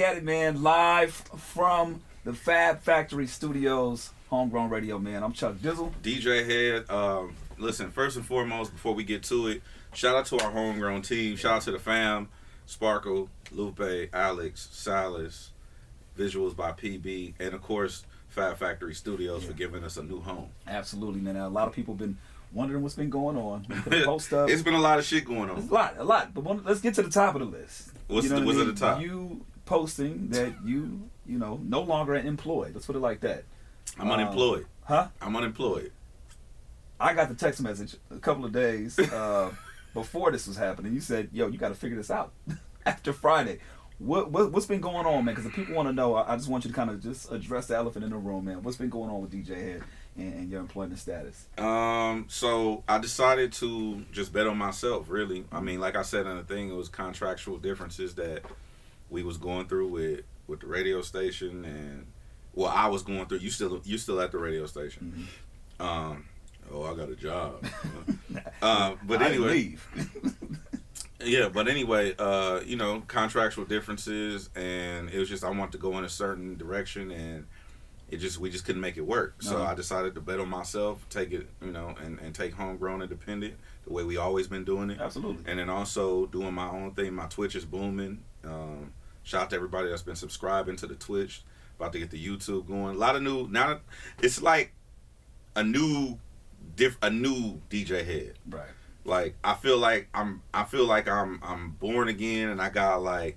back at it, man. Live from the Fab Factory Studios, Homegrown Radio, man. I'm Chuck Dizzle. DJ Head. Listen, first and foremost, before we get to it, shout out to our homegrown team. Shout out to the fam, Sparkle, Lupe, Alex, Silas, Visuals by PB, and of course, Fab Factory Studios for giving us a new home. Absolutely, man. A lot of people have been wondering what's been going on. We put a post up. It's been a lot of shit going on. It's a lot. But let's get to the top of the list. What's at the top? You posting that you no longer employed. Let's put it like that. I'm unemployed. Huh? I'm unemployed. I got the text message a couple of days before this was happening. You said, "Yo, you got to figure this out after Friday." What's been going on, man? Because the people want to know. I just want you to kind of just address the elephant in the room, man. What's been going on with DJ Head and your employment status? So I decided to just bet on myself, really. I mean, like I said in the thing, it was contractual differences that we was going through with the radio station, and I was going through. You still at the radio station? Mm-hmm. I got a job. But anyway, leave. Yeah, but anyway, contractual differences, and it was just I wanted to go in a certain direction, and we just couldn't make it work. So I decided to bet on myself, take it, and take homegrown independent the way we always been doing it. Absolutely. And then also doing my own thing. My Twitch is booming. Shout out to everybody that's been subscribing to the Twitch. About to get the YouTube going. A lot of new now. It's like a new DJ Head. Right. Like I feel like I'm born again, and I got I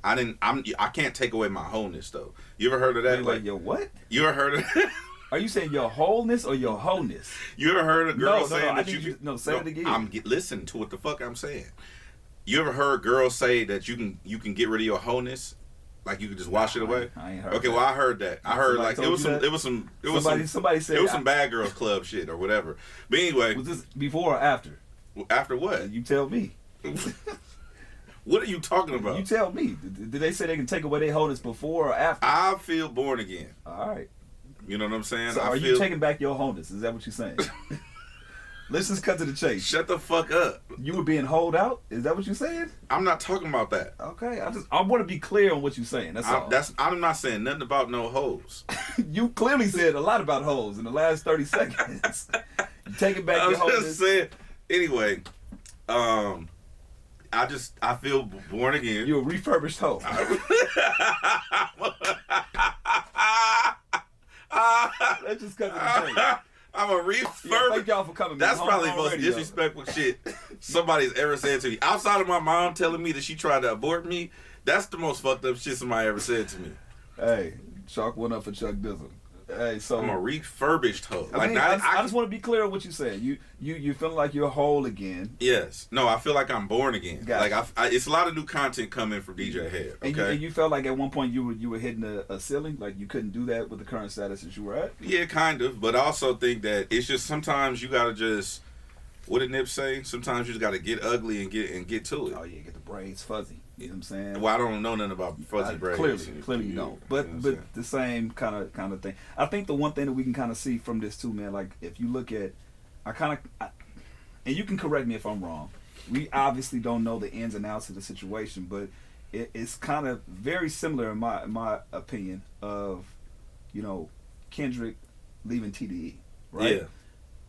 can't take away my wholeness though. You ever heard of that? Like your what? You ever heard of that? Are you saying your wholeness or your wholeness? You ever heard a girl saying that say it again. Listen to what the fuck I'm saying. You ever heard girls say that you can get rid of your wholeness? Like you could just wash it away. I ain't heard. Okay, that. well I heard that. I heard somebody somebody said it was some bad girls club shit or whatever. But anyway, was this before or after? After what? You tell me. What are you talking about? You tell me. Did they say they can take away their wholeness before or after? I feel born again. All right. You know what I'm saying? So you taking back your wholeness? Is that what you're saying? Let's just cut to the chase. Shut the fuck up. You were being holed out? Is that what you're saying? I'm not talking about that. Okay. I want to be clear on what you're saying. That's all. I'm not saying nothing about no hoes. You clearly said a lot about hoes in the last 30 seconds. You taking back your wholeness. Just saying. Anyway, I feel born again. You're a refurbished hoe. Let's just cut to the chase. I'm a refurbished. Yeah, thank y'all for coming. That's probably the most disrespectful shit somebody's ever said to me. Outside of my mom telling me that she tried to abort me, that's the most fucked up shit somebody ever said to me. Hey, chalk one up for Chuck Dizzle. Hey, so I'm a refurbished hoe. I just want to be clear on what you're saying. You feeling like you're whole again? Yes. No, I feel like I'm born again. Gotcha. It's a lot of new content coming from DJ Head. Okay. And you felt like at one point you were hitting a ceiling, like you couldn't do that with the current status that you were at. Yeah, kind of. But I also think that it's just sometimes you gotta just. What did Nip say? Sometimes you just gotta get ugly and get to it. Oh yeah, get the braids fuzzy. You know what I'm saying? Well, I don't know nothing about fuzzy braids. Clearly you don't. But the same kind of thing. I think the one thing that we can kind of see from this too, man, like if you look at, and you can correct me if I'm wrong. We obviously don't know the ins and outs of the situation, but it's kind of very similar in my opinion of, Kendrick leaving TDE, right? Yeah.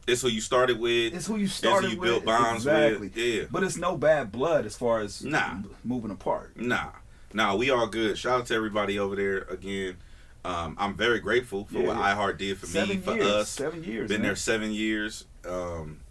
It's who you started with. It's who you started with. It's who you built bonds with. Yeah. But it's no bad blood as far as moving apart. Nah, we all good. Shout out to everybody over there again. I'm very grateful for what iHeart did for me, for us. 7 years. Been there 7 years. I'm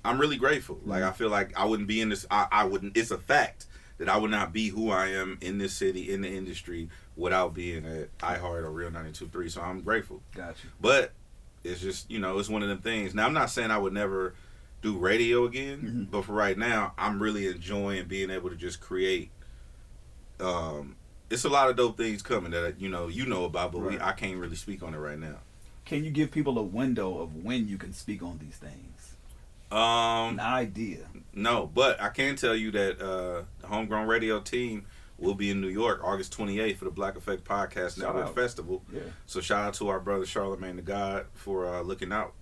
really grateful. Like I feel like I wouldn't be in this. I wouldn't. It's a fact that I would not be who I am in this city, in the industry, without being at iHeart or Real 92.3. So I'm grateful. Got you. But it's just, it's one of them things. Now, I'm not saying I would never do radio again, but for right now, I'm really enjoying being able to just create. It's a lot of dope things coming that, you know about, but I can't really speak on it right now. Can you give people a window of when you can speak on these things? An idea. No, but I can tell you that the Homegrown Radio team will be in New York August 28th for the Black Effect Podcast Network Festival. Yeah. So shout out to our brother Charlamagne the God for looking out.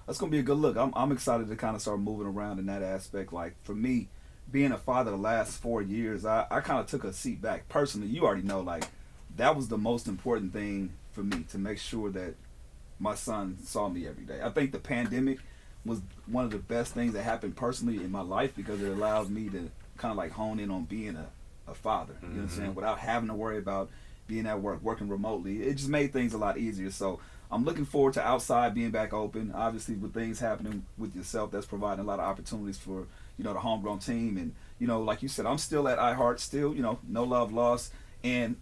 That's gonna be a good look. I'm excited to kind of start moving around in that aspect. Like for me, being a father the last 4 years, I kind of took a seat back. Personally, you already know, like that was the most important thing for me, to make sure that my son saw me every day. I think the pandemic was one of the best things that happened personally in my life, because it allowed me to kind of like hone in on being a father. You know what I'm saying? Without having to worry about being at work, working remotely. It just made things a lot easier. So I'm looking forward to outside being back open. Obviously, with things happening with yourself, that's providing a lot of opportunities for, you know, the homegrown team. And, you know, like you said, I'm still at iHeart, still, you know, no love lost. And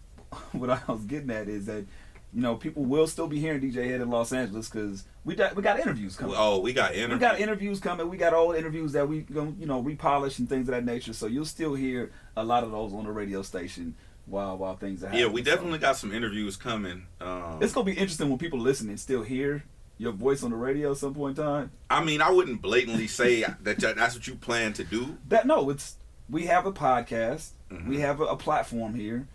what I was getting at is that, you know, people will still be hearing DJ Head in Los Angeles, because we got interviews coming. Oh, we got interviews. We got interviews coming. We got old interviews that we gonna, you know, repolish and things of that nature. So you'll still hear a lot of those on the radio station while things are happening. Yeah, we definitely got some interviews coming. It's gonna be interesting when people listen and still hear your voice on the radio at some point in time. I mean, I wouldn't blatantly say that's what you plan to do. We have a podcast. Mm-hmm. We have a platform here.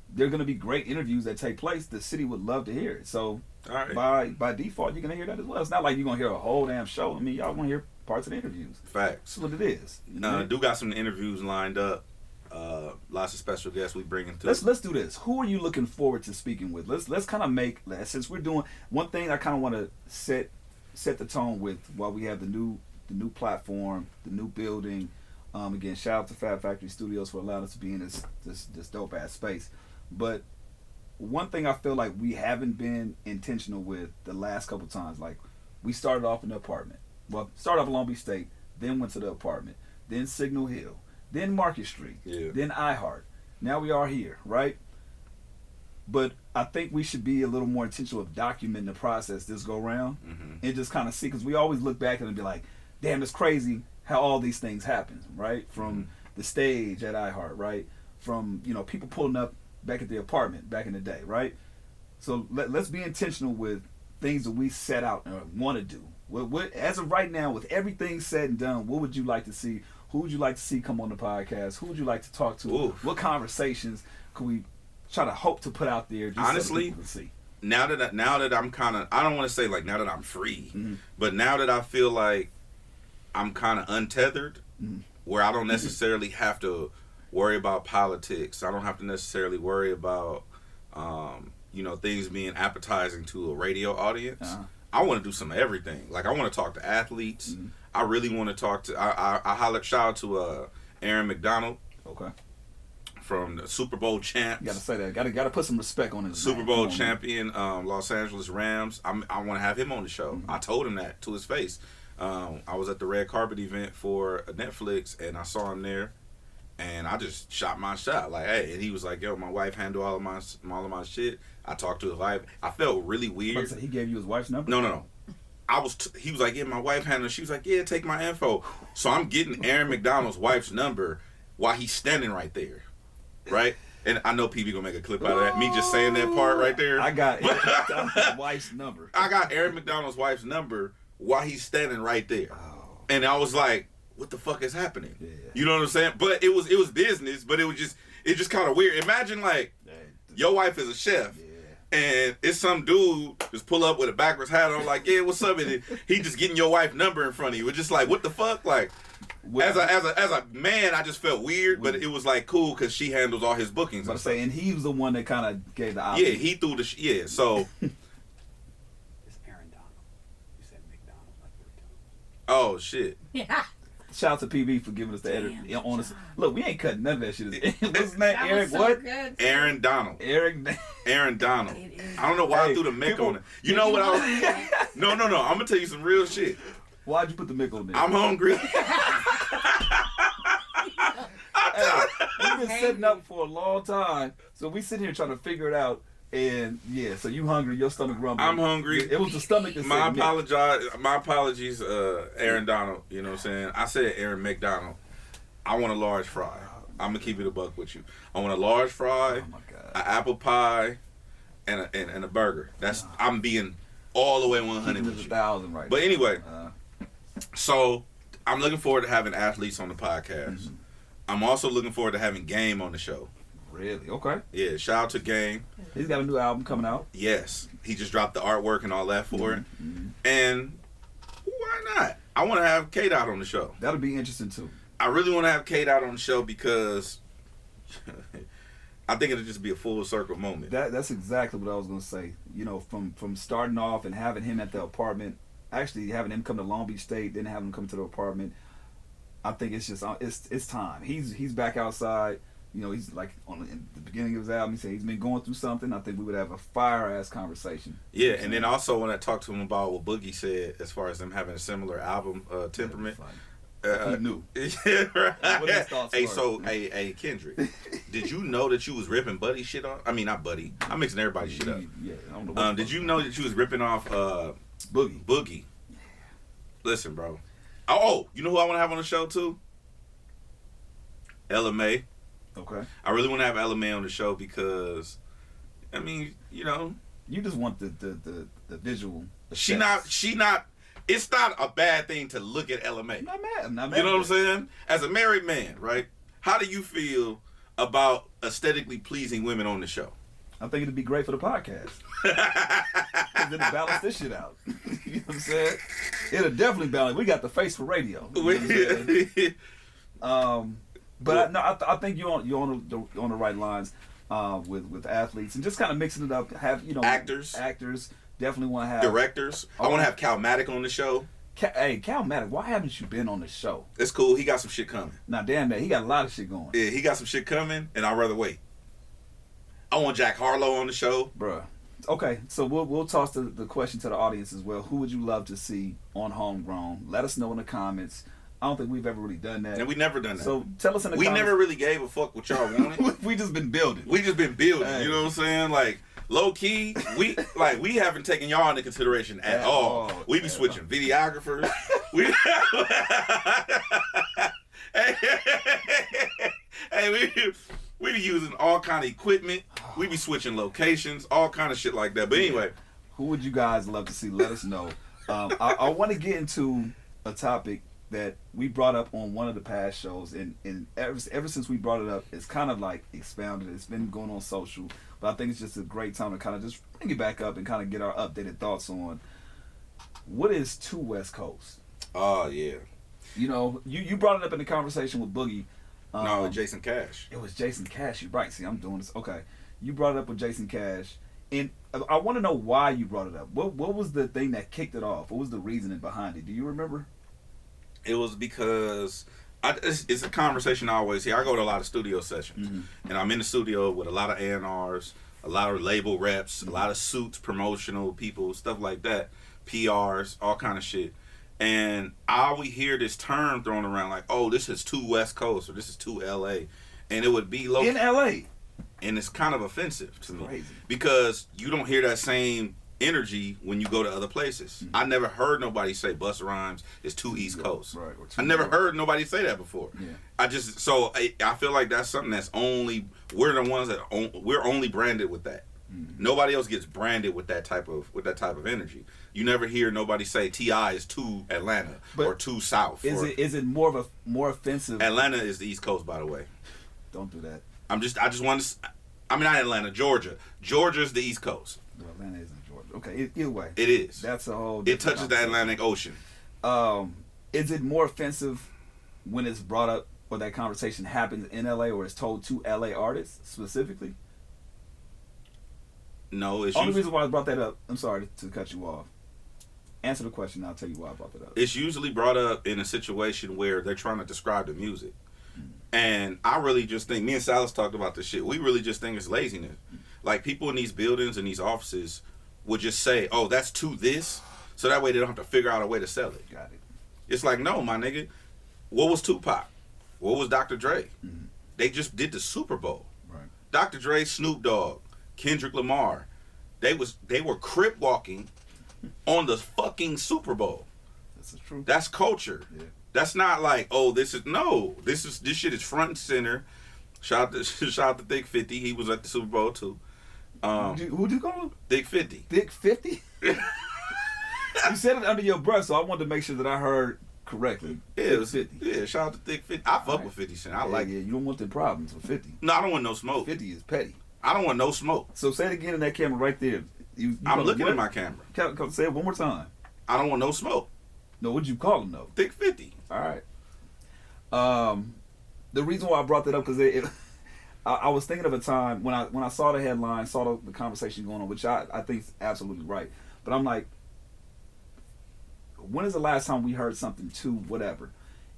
There are going to be great interviews that take place. The city would love to hear it. So by default, you're going to hear that as well. It's not like you're going to hear a whole damn show. I mean, y'all want to hear parts of the interviews. Facts. That's what it is. Do got some interviews lined up. Lots of special guests we bringing through. Let's do this. Who are you looking forward to speaking with? Let's kind of make, since we're doing one thing, I kind of want to set the tone with while we have the new platform, the new building. Again, shout out to Fab Factory Studios for allowing us to be in this dope ass space. But one thing I feel like we haven't been intentional with the last couple times, like we started off in the apartment. Well, started off in Long Beach State, then went to the apartment, then Signal Hill, then Market Street, then iHeart. Now we are here, right? But I think we should be a little more intentional of documenting the process this go around, and just kind of see, because we always look back and be like, damn, it's crazy how all these things happen, right? From the stage at iHeart, right? From, you know, people pulling up back at the apartment back in the day, right? So let's be intentional with things that we set out and want to do. What as of right now, with everything said and done, what would you like to see? Who would you like to see come on the podcast? Who would you like to talk to? Oof. What conversations could we try to hope to put out there? Just honestly, so people can see? Now that I'm kind of, I don't want to say like now that I'm free, but now that I feel like I'm kind of untethered, where I don't necessarily have to worry about politics. I don't have to necessarily worry about, you know, things being appetizing to a radio audience. I want to do some of everything. Like, I want to talk to athletes. I really want to talk to, I shout out to Aaron McDonald. Okay. From the Super Bowl champs. You gotta say that. Gotta put some respect on his Super Bowl champion, Los Angeles Rams. I want to have him on the show. I told him that to his face. I was at the red carpet event for Netflix, and I saw him there, and I just shot my shot. Like, hey, and he was like, yo, my wife handled all of my shit. I talked to his wife. I felt really weird. He gave you his wife's number? No. He was like, yeah, my wife handled. She was like, yeah, take my info. So I'm getting Aaron McDonald's wife's number while he's standing right there, right? And I know PB gonna make a clip out of that. Me just saying that part right there. I got Aaron McDonald's wife's number. I got Aaron McDonald's wife's number while he's standing right there. Oh. And I was like, what the fuck is happening? Yeah. You know what I'm saying? But it was business, but it just kind of weird. Imagine like your wife is a chef. Yeah. And it's some dude just pull up with a backwards hat on, like, yeah, what's up? And he just getting your wife's number in front of you. It's just like, what the fuck? Like, as a man, I just felt weird, but it was like cool because she handles all his bookings. And he was the one that kind of gave the option. Yeah, he threw the so. It's Aaron Donald. You said McDonald like 3 times. Oh shit. Yeah. Shout out to PB for giving us the edit on us. Look, we ain't cutting none of that shit. What's his name? That Eric so what? Good. Aaron Donald. Aaron Donald. I don't know why I threw the Mick on it. You know what I was... No. I'm going to tell you some real shit. Why'd you put the Mick on there? I'm hungry. We've been setting up for a long time. So we sit here trying to figure it out. And yeah, so you hungry, your stomach rumbling. I'm hungry. It was the stomach that said My apologies, Aaron Donald. You know what I'm saying? I said Aaron McDonald. I want a large fry. I'm gonna keep it a buck with you. I want a large fry, an apple pie, and a burger. I'm being all the way 100 with you. 1,000 right. But anyway, so I'm looking forward to having athletes on the podcast. I'm also looking forward to having Game on the show. Really? Okay. Yeah, shout out to Game. He's got a new album coming out. Yes. He just dropped the artwork and all that for it. And why not? I want to have K-Dot on the show. That'll be interesting too. I really want to have K-Dot on the show because I think it'll just be a full circle moment. That's exactly what I was gonna say. You know, from starting off and having him at the apartment, actually having him come to Long Beach State, then having him come to the apartment. I think it's just it's time. He's back outside. You know, he's like in the beginning of his album. He said he's been going through something. I think we would have a fire ass conversation. Yeah, and then also when I talked to him about what Boogie said as far as them having a similar album temperament. He knew. Yeah, right. What his thoughts hey, were. so hey Kendrick, did you know that you was ripping Buddy shit off? I mean, not Buddy. I'm mixing everybody's shit up. Yeah, I don't know. Did you know that you was ripping off Boogie? Listen, bro. Oh, you know who I want to have on the show too? Ella May. Okay. I really want to have Ella May on the show because, I mean, you know, you just want the visual. She not. It's not a bad thing to look at Ella May. I'm not mad. You know what I'm saying? As a married man, right? How do you feel about aesthetically pleasing women on the show? I think it'd be great for the podcast. Because it'll balance this shit out. You know what I'm saying? It'll definitely balance. We got the face for radio. You know what I'm saying? But I think you're on the right lines with athletes and just kind of mixing it up. Have actors definitely want to have directors. I want to have Calmatic on the show. Hey, Calmatic, why haven't you been on the show? It's cool. He got some shit coming. Nah, damn that. He got a lot of shit going. Yeah, he got some shit coming, and I'd rather wait. I want Jack Harlow on the show, bruh. Okay, so we'll toss the question to the audience as well. Who would you love to see on Homegrown? Let us know in the comments. I don't think we've ever really done that. And we never done that. So tell us in the comments. We never really gave a fuck what y'all wanted. We just been building. We just been building. Hey. You know what I'm saying? Like low key, we haven't taken y'all into consideration at all. We be switching videographers. we we be using all kind of equipment. We be switching locations, all kind of shit like that. But anyway, who would you guys love to see? Let us know. I want to get into a topic that we brought up on one of the past shows, and ever since we brought it up, it's kind of like expounded. It's been going on social, but I think it's just a great time to kind of just bring it back up and kind of get our updated thoughts on what is Two West Coast. Oh yeah. You know, you brought it up in the conversation with Boogie. No, Jason Cash. It was Jason Cash. You're right. See, I'm doing this. Okay, you brought it up with Jason Cash, and I want to know why you brought it up. What was the thing that kicked it off? What was the reasoning behind it? Do you remember? It was because it's a conversation I always hear. I go to a lot of studio sessions, and I'm in the studio with a lot of A&Rs, a lot of label reps, a lot of suits, promotional people, stuff like that, PRs, all kind of shit. And I always hear this term thrown around like, oh, this is Two West Coast or this is Two LA. And it would be local. In LA. And it's kind of offensive to me. Crazy. Because you don't hear that same energy when you go to other places. I never heard nobody say Busta Rhymes is Two East Coast. Right. I never heard nobody say that before. Yeah. I feel like that's something that's only, we're the ones that we're only branded with that. Nobody else gets branded with that type of energy. You never hear nobody say T.I. is Two Atlanta or Two South. Is it more offensive? Atlanta is the East Coast, by the way. Don't do that. I just want to. I mean, not Atlanta, Georgia. Georgia's the East Coast. Well, Atlanta isn't Georgia. Okay, either way. It is. That's a whole. It touches the Atlantic Ocean. Is it more offensive when it's brought up or that conversation happens in LA or it's told to LA artists specifically? No, it's only reason why I brought that up. I'm sorry to cut you off. Answer the question. I'll tell you why I brought that up. It's usually brought up in a situation where they're trying to describe the music, and I really just think me and Silas talked about this shit. We really just think it's laziness. Like people in these buildings and these offices would just say, "Oh, that's to this," so that way they don't have to figure out a way to sell it. Got it. It's like, no, my nigga. What was Tupac? What was Dr. Dre? They just did the Super Bowl. Right. Dr. Dre, Snoop Dogg, Kendrick Lamar, they were crip walking on the fucking Super Bowl. That's the truth. That's culture. Yeah. That's not like, oh, this shit is front and center. Shout out to Thick 50. He was at the Super Bowl too. Who'd you call him? Thick 50. Thick 50? You said it under your breath, so I wanted to make sure that I heard correctly. Yeah, it was 50. Yeah, shout out to Thick 50. I fuck with 50 Cent. I like it. Yeah, you don't want the problems with 50. No, I don't want no smoke. 50 is petty. I don't want no smoke. So say it again in that camera right there. I'm looking at my camera. Say it one more time. I don't want no smoke. No, what'd you call him though? Thick 50. All right. The reason why I brought that up because I was thinking of a time when I saw the headline, saw the conversation going on, which I think is absolutely right. But I'm like, when is the last time we heard something to whatever?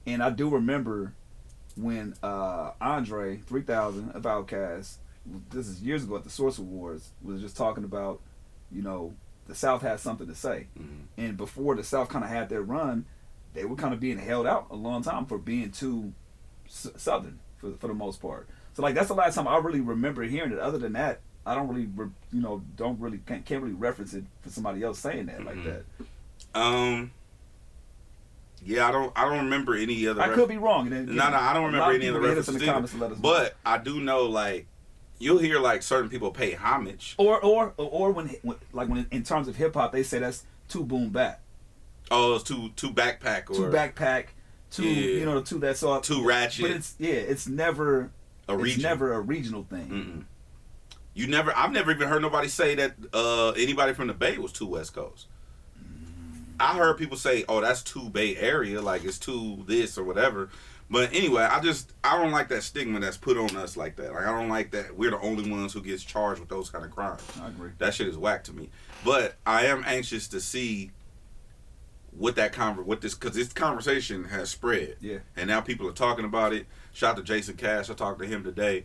And I do remember when Andre 3000 of Outkast, this is years ago at the Source Awards, was just talking about, you know, the South has something to say. Mm-hmm. And before the South kind of had their run, they were kind of being held out a long time for being too Southern for the most part. So like that's the last time I really remember hearing it. Other than that, I don't really, can't really reference it for somebody else saying that like that. Yeah, I don't remember any other. I could be wrong. No, I don't remember any other references in the comments and let us know. But I do know, like, you'll hear like certain people pay homage, or when in terms of hip hop, they say that's too boom bap. Oh, it's too backpack or too backpack, too that sort. Too ratchet. But it's never a region. It's never a regional thing. Mm-mm. I've never even heard nobody say that anybody from the Bay was too West Coast. I heard people say, "Oh, that's too Bay Area, like it's too this or whatever." But anyway, I don't like that stigma that's put on us like that. Like I don't like that we're the only ones who gets charged with those kind of crimes. I agree. That shit is whack to me. But I am anxious to see what this because this conversation has spread. Yeah. And now people are talking about it. Shout out to Jason Cash. I talked to him today.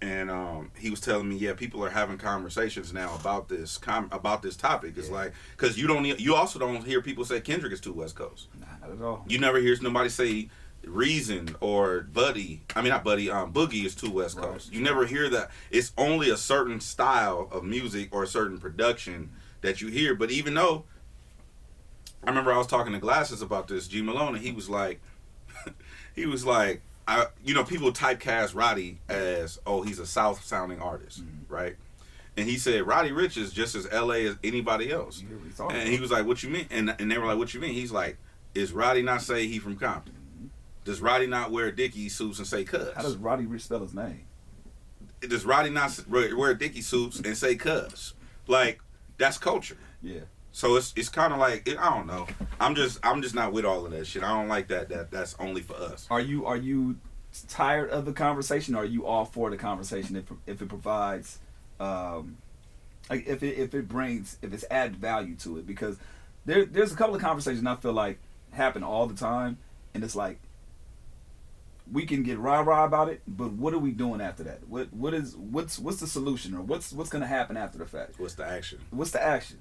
And he was telling me, people are having conversations now about this topic. It's like, because you also don't hear people say Kendrick is too West Coast. Not at all. You never hear nobody say Reason or Boogie is too West Coast. You never hear that. It's only a certain style of music or a certain production that you hear. But even though, I remember I was talking to Glasses about this, G Malone, and he was like, people typecast Roddy as, oh, he's a South-sounding artist, right? And he said, Roddy Ricch is just as L.A. as anybody else. And he was like, what you mean? And they were like, what you mean? He's like, is Roddy not say he from Compton? Does Roddy not wear Dickie suits and say cuz? How does Roddy Ricch spell his name? Does Roddy not wear Dickie suits and say cuz? Like, that's culture. Yeah. So it's kind of like, I don't know. I'm just not with all of that shit. I don't like that. That's only for us. Are you tired of the conversation, or are you all for the conversation if it provides, if it's added value to it? Because there's a couple of conversations I feel like happen all the time, and it's like we can get rah-rah about it, but what are we doing after that? What's the solution, or what's gonna happen after the fact? What's the action? What's the action?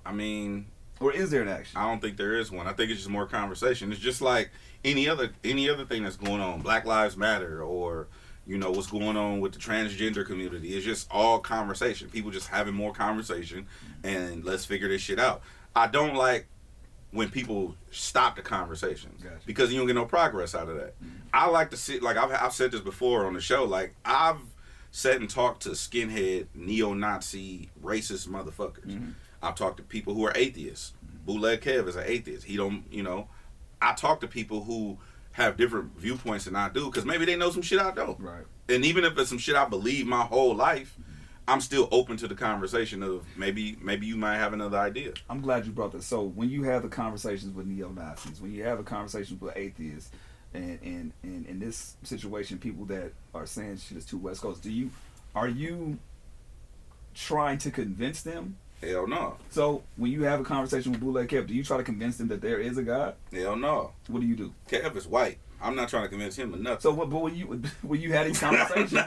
I mean, or is there an action? I don't think there is one. I think it's just more conversation. It's just like any other thing that's going on. Black Lives Matter, or what's going on with the transgender community. It's just all conversation. People just having more conversation, and let's figure this shit out. I don't like when people stop the conversations, because you don't get no progress out of that. I like to sit, like I've said this before on the show, like I've sat and talked to skinhead, neo-Nazi, racist motherfuckers. I've talked to people who are atheists. Bootleg Kev is an atheist. He don't, I talk to people who have different viewpoints than I do, because maybe they know some shit I don't. Right. And even if it's some shit I believe my whole life, I'm still open to the conversation of maybe you might have another idea. I'm glad you brought this. So when you have the conversations with neo-Nazis, when you have the conversations with atheists, and in this situation, people that are saying shit is too West Coast, are you trying to convince them? Hell no. So when you have a conversation with Bootleg Kev, do you try to convince them that there is a God? Hell no. What do you do? Kev is white. I'm not trying to convince him of nothing. So, but when you had these conversations,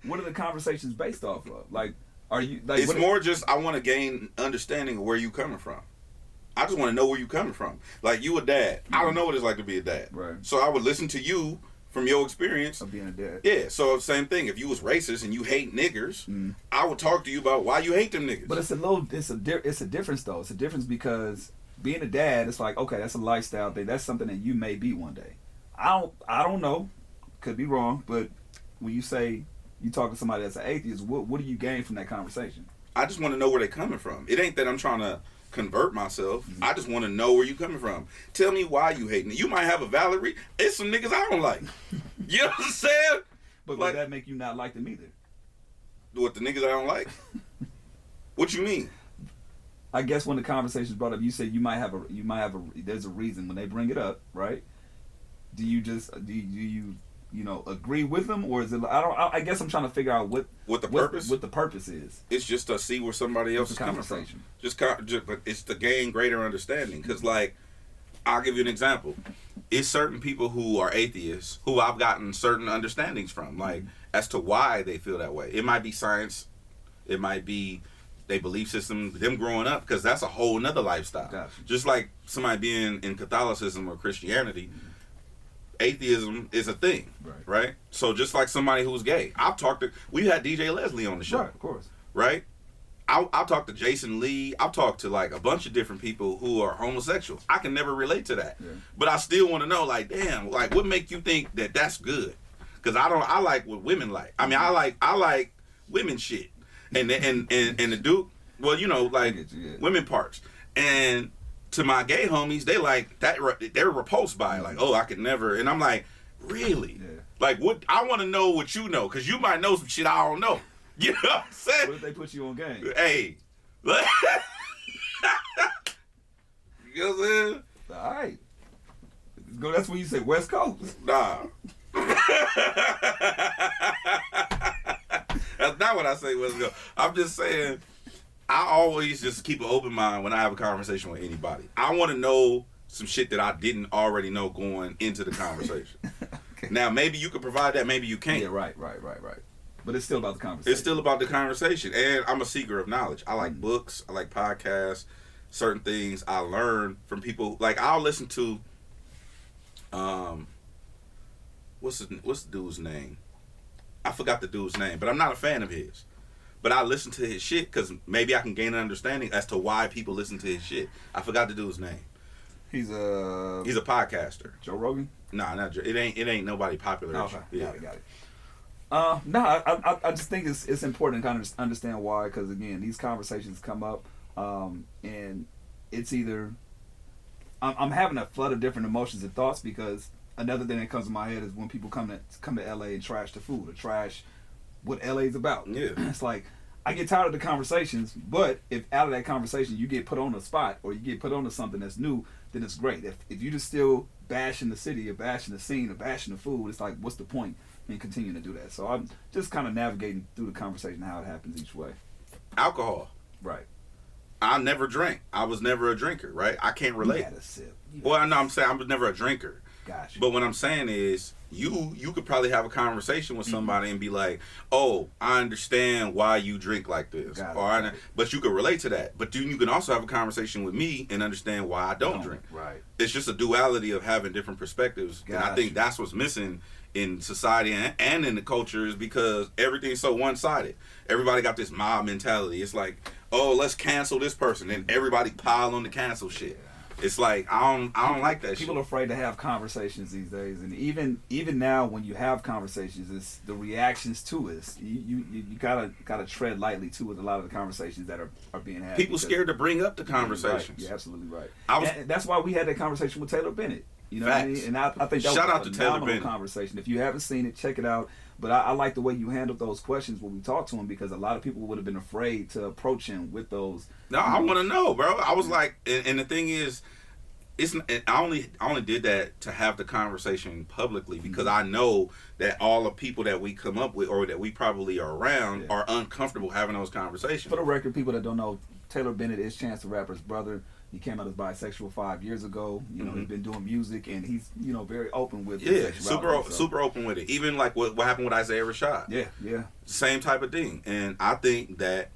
what are the conversations based off of? Like, are you like? It's more just I want to gain understanding of where you coming from. I just want to know where you coming from. Like, you a dad. I don't know what it's like to be a dad. Right. So I would listen to you from your experience of being a dad. Yeah. So same thing. If you was racist and you hate niggers, I would talk to you about why you hate them niggas. But it's a difference though. It's a difference because being a dad, it's like, okay, that's a lifestyle thing. That's something that you may be one day. I don't know. Could be wrong, but when you say you talk to somebody that's an atheist, what do you gain from that conversation? I just want to know where they're coming from. It ain't that I'm trying to convert myself. I just want to know where you coming from. Tell me why you hating it. You might have a valid reason. It's some niggas I don't like. You know what I'm saying? But like, would that make you not like them either? What, the niggas I don't like? What you mean? I guess when the conversation's brought up, you say you might have there's a reason when they bring it up, right? Do you agree with them, or is it? I guess I'm trying to figure out what the purpose. What the purpose is. It's just to see where somebody else is coming from. But it's to gain greater understanding. Because, like, I'll give you an example. It's certain people who are atheists who I've gotten certain understandings from, like as to why they feel that way. It might be science. It might be their belief system, them growing up, because that's a whole nother lifestyle. Gotcha. Just like somebody being in Catholicism or Christianity. Atheism is a thing, right? So just like somebody who's gay, we had DJ Leslie on the show, right? Of course, right? I'll talk to Jason Lee. I'll talk to like a bunch of different people who are homosexual. I can never relate to that, but I still want to know, like, damn, like, what make you think that that's good? Because I like what women like. I mean, I like women shit, and the dude, well, women parts, and to my gay homies, they like that. They're repulsed by it. Like, oh, I could never. And I'm like, really? Yeah. Like, what? I want to know what you know, because you might know some shit I don't know. You know what I'm saying? What if they put you on game? Hey. You know what I'm saying? All right. That's when you say West Coast. Nah. That's not what I say West Coast. I'm just saying, I always just keep an open mind when I have a conversation with anybody. I want to know some shit that I didn't already know going into the conversation. Okay. Now, maybe you can provide that, maybe you can't. Yeah, right. But it's still about the conversation. It's still about the conversation. And I'm a seeker of knowledge. I like books. I like podcasts. Certain things I learn from people. Like, I'll listen to, what's the dude's name? I forgot the dude's name, but I'm not a fan of his. But I listen to his shit because maybe I can gain an understanding as to why people listen to his shit. I forgot the dude's name. He's a podcaster. Joe Rogan? Nah, not Joe. It ain't nobody popular. Okay, yeah. Got it. I just think it's important to kind of understand why, because again, these conversations come up, and it's either I'm having a flood of different emotions and thoughts, because another thing that comes to my head is when people come to LA and trash the food or trash what LA's about. Yeah. It's like, I get tired of the conversations, but if out of that conversation you get put on a spot or you get put on to something that's new, then it's great. If you just still bashing the city or bashing the scene or bashing the food, it's like, what's the point in continuing to do that? So I'm just kind of navigating through the conversation, how it happens each way. Alcohol. Right. I never drank. I was never a drinker, right? I can't relate. You had a sip. Well, no, I'm saying I was never a drinker. Gotcha. But what I'm saying is, you could probably have a conversation with somebody and be like, "Oh, I understand why you drink like this," but you could relate to that. But you can also have a conversation with me and understand why I don't drink. Right. It's just a duality of having different perspectives, and I think that's what's missing in society and in the culture, is because everything's so one-sided. Everybody got this mob mentality. It's like, oh, let's cancel this person, and everybody pile on the cancel shit. It's like, I don't like that shit. People are afraid to have conversations these days, and even now when you have conversations, it's the reactions to it. You gotta tread lightly too with a lot of the conversations that are being had. People scared to bring up the conversations. Right. You're absolutely right. And that's why we had that conversation with Taylor Bennett. You know what I mean? And I think that Shout out was a to Taylor phenomenal Bennett. conversation. If you haven't seen it, check it out. But I like the way you handled those questions when we talked to him, because a lot of people would have been afraid to approach him with those. No, I want to know, bro. I was like, and the thing is, I only did that to have the conversation publicly, because I know that all the people that we come up with or that we probably are around are uncomfortable having those conversations. For the record, people that don't know, Taylor Bennett is Chance the Rapper's brother. He came out as bisexual 5 years ago. You know, he's been doing music, and he's very open with super open with it. Even like what happened with Isaiah Rashad. Yeah. Same type of thing. And I think that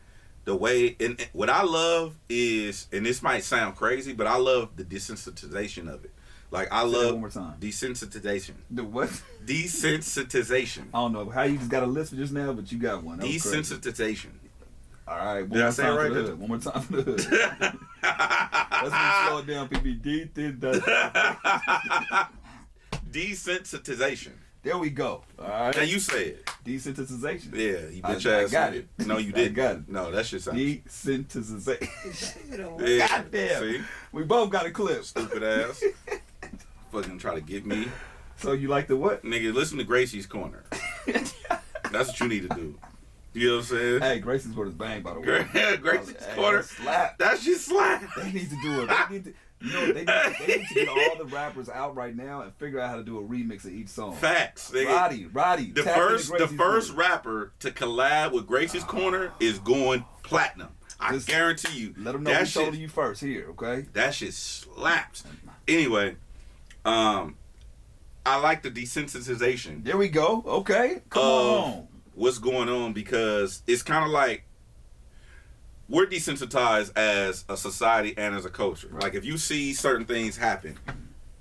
the way, and what I love is, and this might sound crazy, but I love the desensitization of it. Like, I love one more time. Desensitization. The what? Desensitization. I don't know how you just got a list just now, but you got one. Desensitization. All right. Did I say it right? One more time for the hood. Let's slow it down, PB. Desensitization. There we go. All right. Now you say it. Desensitization. Yeah, you bitch ass. I got it. No, you didn't. I got it. No, that shit sounds. Desensitization. Yeah. Goddamn. See? We both got a clip. Stupid ass. Fucking try to get me. So you like the what? Nigga, listen to Gracie's Corner. That's what you need to do. You know what I'm saying? Hey, Gracie's Corner is bang, by the way. Gracie's Corner. Slap. That shit slap. They need to do it. You know, they need to get all the rappers out right now and figure out how to do a remix of each song. Facts. Roddy. The first rapper to collab with Gracie's Corner is going platinum. I guarantee you. Let them know who told you first here, okay? That shit slaps. Anyway, I like the desensitization. There we go. Okay. Come on. What's going on, because it's kind of like we're desensitized as a society and as a culture. Right. Like if you see certain things happen,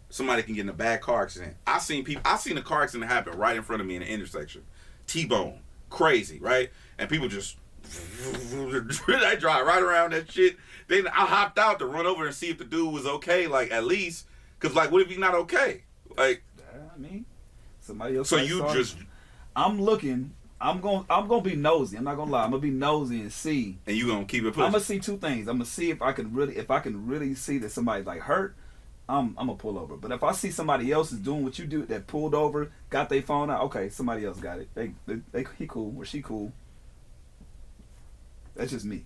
somebody can get in a bad car accident. I seen a car accident happen right in front of me in an intersection. T-bone. Crazy, right? And people just I drive right around that shit. Then I hopped out to run over and see if the dude was okay, like at least, cause like what if he's not okay? Like I mean, somebody else. So you just I'm looking. I'm gonna be nosy. I'm not gonna lie. I'm gonna be nosy and see. And you gonna keep it pushing. I'm gonna see two things. I'm gonna see if I can really see that somebody's like hurt. I'm gonna pull over. But if I see somebody else is doing what you do, that pulled over, got their phone out, okay, somebody else got it. He cool or she cool. That's just me.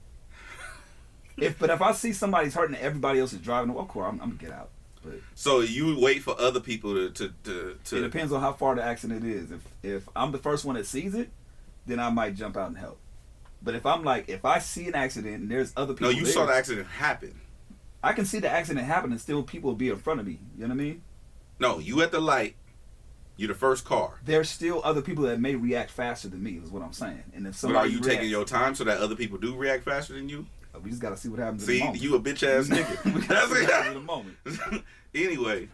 But if I see somebody's hurting and everybody else is driving, well, cool, I'm gonna get out. But so you wait for other people to. It depends on how far the accident is. If I'm the first one that sees it, then I might jump out and help. But if I see an accident and there's other people, no, you saw the accident happen. I can see the accident happen and still people will be in front of me. You know what I mean? No, you at the light. You're the first car. There's still other people that may react faster than me. Is what I'm saying. And if somebody, but are you taking your time so that other people do react faster than you? We just gotta see what happens. See, in the moment. you a bitch ass nigga. That's what happens in the moment. Anyway,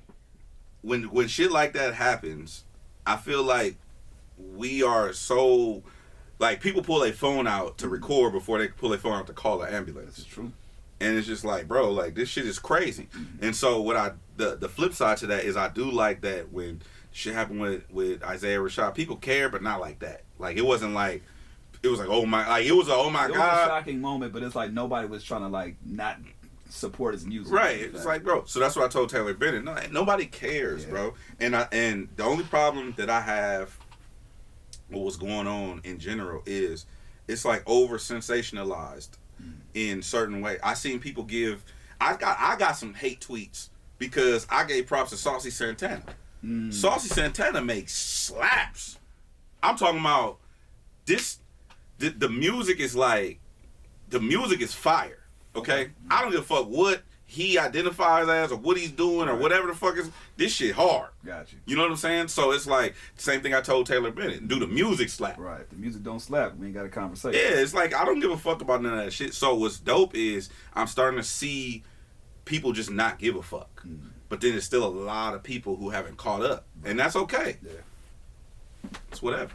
when shit like that happens, I feel like we are so like people pull their phone out to record before they pull their phone out to call an ambulance. That's true. And it's just like, bro, like this shit is crazy. Mm-hmm. And so the flip side to that is I do like that when shit happened with Isaiah Rashad, people care, but not like that. Like it wasn't like it was like oh my, like it was a oh my god. It was a shocking moment, but it's like nobody was trying to like not support his music. Right. It's like, bro. So that's what I told Taylor Bennett. No, nobody cares, bro. And the only problem that I have with what's going on in general is it's like over sensationalized in certain way. I seen people I got some hate tweets because I gave props to Saucy Santana. Saucy Santana makes slaps. I'm talking about this. The music is like the music is fire. Okay, I don't give a fuck what he identifies as or what he's doing or whatever the fuck is. This shit hard. Got you. You know what I'm saying? So it's like the same thing I told Taylor Bennett. Do the music slap? Right. The music don't slap. We ain't got a conversation. Yeah, it's like I don't give a fuck about none of that shit. So what's dope is I'm starting to see people just not give a fuck. Mm-hmm. But then there's still a lot of people who haven't caught up, and that's okay. Yeah. It's whatever.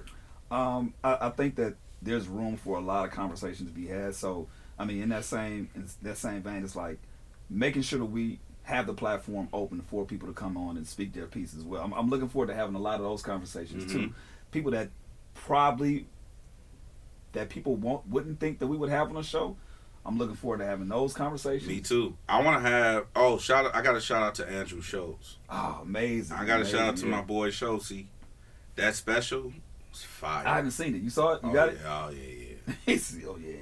I think that there's room for a lot of conversations to be had. So I mean, in that same vein, it's like making sure that we have the platform open for people to come on and speak their piece as well. I'm looking forward to having a lot of those conversations too. People that people wouldn't think that we would have on the show. I'm looking forward to having those conversations. Me too. I want to have. Oh, I got a shout out to Andrew Schultz. Oh, amazing! I got a shout out to my boy Schultzy. That special was fire. I haven't seen it. You saw it? You got it? Oh yeah.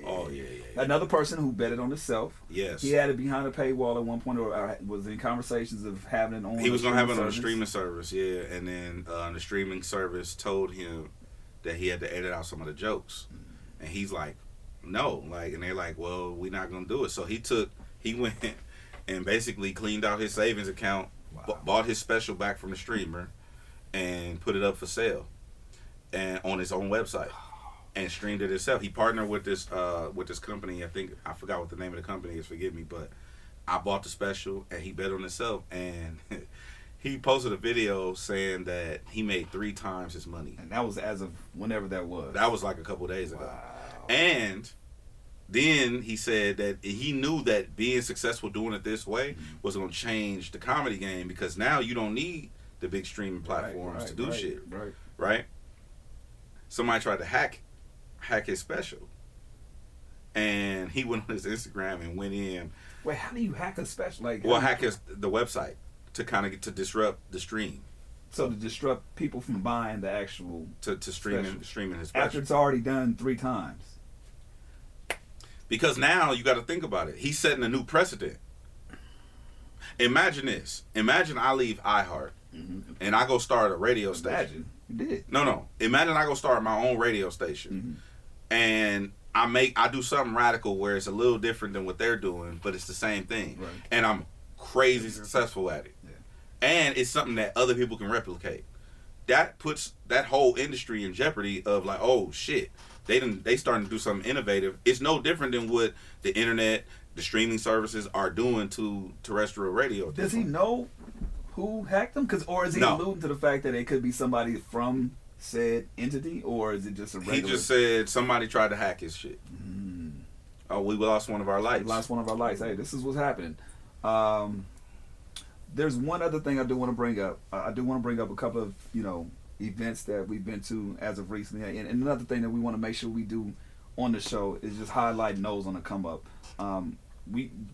Oh yeah. Another person who betted on himself. Yes. He had it behind a paywall at one point, or was in conversations of having it on. He was gonna have it on the streaming service, yeah, and then the streaming service told him that he had to edit out some of the jokes, and he's like, no, like, and they're like, well, we're not gonna do it. So he went and basically cleaned out his savings account, bought his special back from the streamer, and put it up for sale, and on his own website. And streamed it himself. He partnered with this company. I forgot what the name of the company is. Forgive me, but I bought the special, and he bet on himself. And he posted a video saying that he made 3 times his money. And that was as of whenever that was. That was like a couple days ago. Wow. And then he said that he knew that being successful doing it this way was going to change the comedy game because now you don't need the big streaming platforms to do shit. Right. Somebody tried to hack his special, and he went on his Instagram and went in. Wait, how do you hack a special? Like, hack the website to kind of get to disrupt the stream. So to disrupt people from buying the actual to streaming his special after it's already done 3 times. Because now you got to think about it. He's setting a new precedent. Imagine this. Imagine I leave iHeart and I go start a radio station. You did. No. Imagine I go start my own radio station, and I do something radical where it's a little different than what they're doing, but it's the same thing, Right. and I'm crazy successful at it, and it's something that other people can replicate. That puts that whole industry in jeopardy of like, oh shit, they starting to do something innovative. It's no different than what the internet, the streaming services are doing to terrestrial radio. Does he know who hacked them? Or is he alluding to the fact that it could be somebody from said entity, or is it just a regular? He just said somebody tried to hack his shit. Oh, we lost one of our lights. We lost one of our lights. Hey, this is what's happening. There's one other thing I do want to bring up. I do want to bring up a couple of, events that we've been to as of recently. And another thing that we want to make sure we do on the show is just highlight Nose on the come up.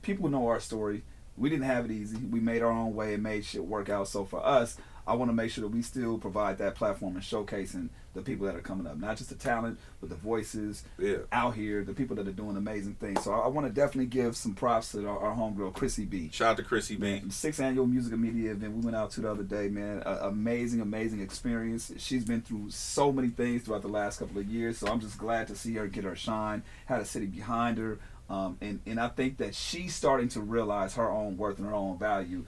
People know our story. We didn't have it easy. We made our own way and made shit work out. So for us, I want to make sure that we still provide that platform and showcasing the people that are coming up. Not just the talent, but the voices out here, the people that are doing amazing things. So I want to definitely give some props to our homegirl, Chrissy B. Shout out to Chrissy B. 6th annual music and media event we went out to the other day, man. Amazing experience. She's been through so many things throughout the last couple of years. So I'm just glad to see her get her shine, had a city behind her. And I think that she's starting to realize her own worth and her own value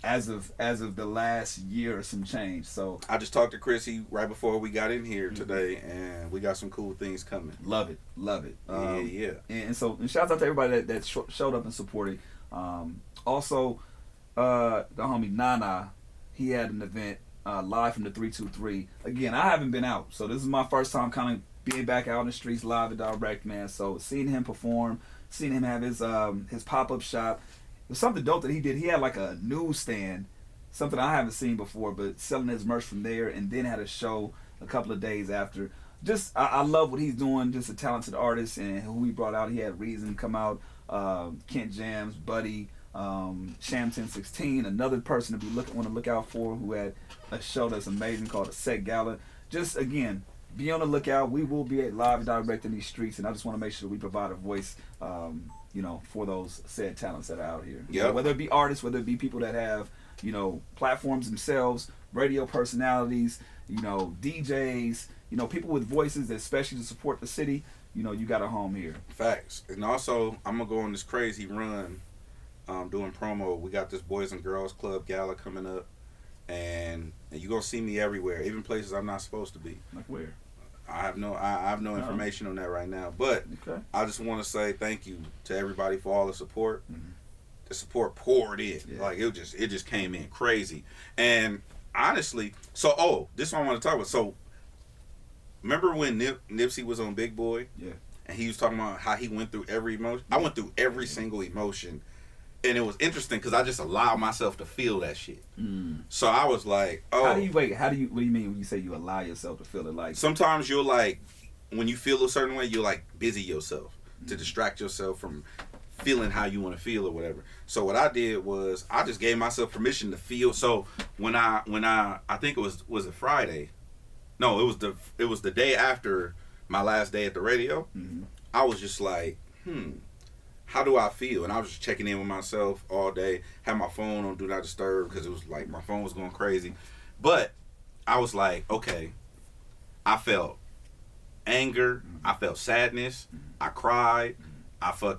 as of the last year or some change. So I just talked to Chrissy right before we got in here today, and we got some cool things coming. Love it. Yeah. And so shouts out to everybody that showed up and supported. Also, the homie Nana, he had an event live from the 323. Again, I haven't been out, so this is my first time kind of being back out in the streets live and direct, man. So seeing him perform, seeing him have his pop-up shop, it was something dope that he did. He had like a newsstand, something I haven't seen before, but selling his merch from there, and then had a show a couple of days after. Just I love what he's doing. Just a talented artist, and who he brought out. He had Reason come out, Kent Jams, Buddy, Sham 1016, another person to want to look out for, who had a show that's amazing called a Set Gala. Just again, be on the lookout. We will be live and direct in these streets, and I just want to make sure we provide a voice, for those said talents that are out here. Yeah. Whether it be artists, whether it be people that have, platforms themselves, radio personalities, DJs, people with voices, especially to support the city. You got a home here. Facts. And also, I'm gonna go on this crazy run, doing promo. We got this Boys and Girls Club Gala coming up. And you're gonna see me everywhere, even places I'm not supposed to be. Like where? I have no information on that right now. But I just want to say thank you to everybody for all the support. The support poured in. Yeah. Like it just came in crazy. And honestly, this is what I want to talk about. So remember when Nipsey was on Big Boy? Yeah. And he was talking about how he went through every emotion. I went through every single emotion. And it was interesting because I just allowed myself to feel that shit. So I was like, oh. What do you mean when you say you allow yourself to feel it? Like sometimes you'll like, when you feel a certain way, you'll like busy yourself to distract yourself from feeling how you want to feel or whatever. So what I did was I just gave myself permission to feel. So when I think it was it Friday? No, it was the day after my last day at the radio. I was just like, how do I feel? And I was just checking in with myself all day. Had my phone on Do Not Disturb because it was like my phone was going crazy. But I was like, okay, I felt anger. I felt sadness. I cried. I felt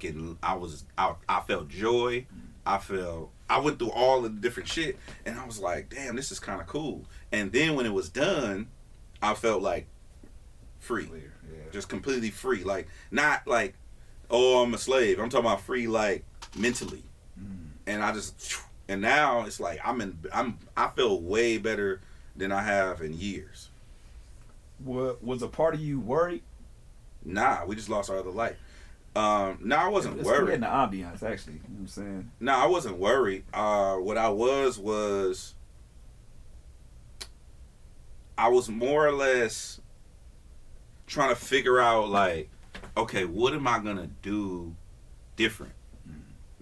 joy. I went through all of the different shit. And I was like, damn, this is kind of cool. And then when it was done, I felt like free. Just completely free. Like, not like, oh, I'm a slave. I'm talking about free, like mentally, and now it's like I feel way better than I have in years. Was a part of you worried? Nah, we just lost our other light. I wasn't worried. In the ambiance, actually, you know what I'm saying. Nah, I wasn't worried. What I was I was more or less trying to figure out like, okay, what am I gonna do different?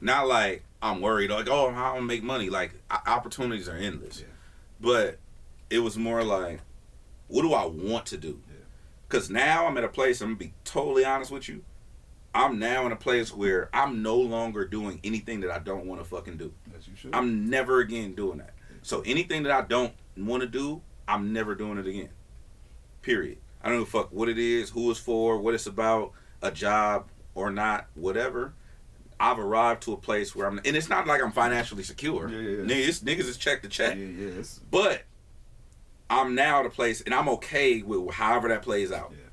Not like I'm worried, like, oh, how I'm gonna make money. Like, opportunities are endless. But it was more like, what do I want to do? Because now I'm at a place, I'm gonna be totally honest with you, I'm now in a place where I'm no longer doing anything that I don't want to fucking do. As you should. I'm never again doing that. So anything that I don't want to do, I'm never doing it again. Period. I don't give a fuck what it is, who it's for, what it's about, a job or not, whatever. I've arrived to a place where and it's not like I'm financially secure. Yeah. Niggas is check to check. Yeah. But I'm now at a place, and I'm okay with however that plays out. Yeah.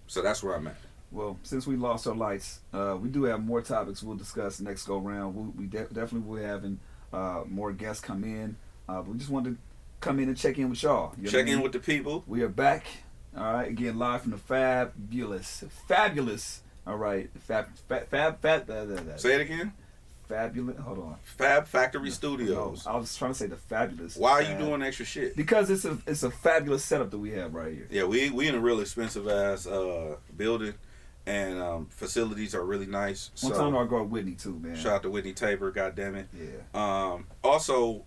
So that's where I'm at. Well, since we lost our lights, we do have more topics we'll discuss next go round. We definitely will be having more guests come in. But we just wanted to come in and check in with y'all. You know Check what I mean? in with the people. We are back. All right, again live from the fabulous. All right, Say it again. Fabulous. Hold on. Fab Factory Studios. No, I was trying to say the fabulous. Why are you doing extra shit? Because it's a fabulous setup that we have right here. Yeah, we in a real expensive ass building, and facilities are really nice. One time I go with Whitney too, man. Shout out to Whitney Tabor, goddammit. Yeah. Also,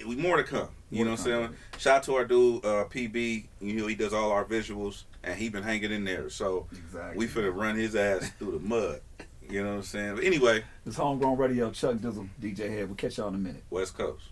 we more to come. You know what I'm saying? Shout out to our dude PB. You know he does all our visuals, and he been hanging in there. So exactly. we finna run his ass through the mud. You know what I'm saying? But anyway, this homegrown radio, Chuck Dizzle, DJ Head. We'll catch y'all in a minute. West Coast.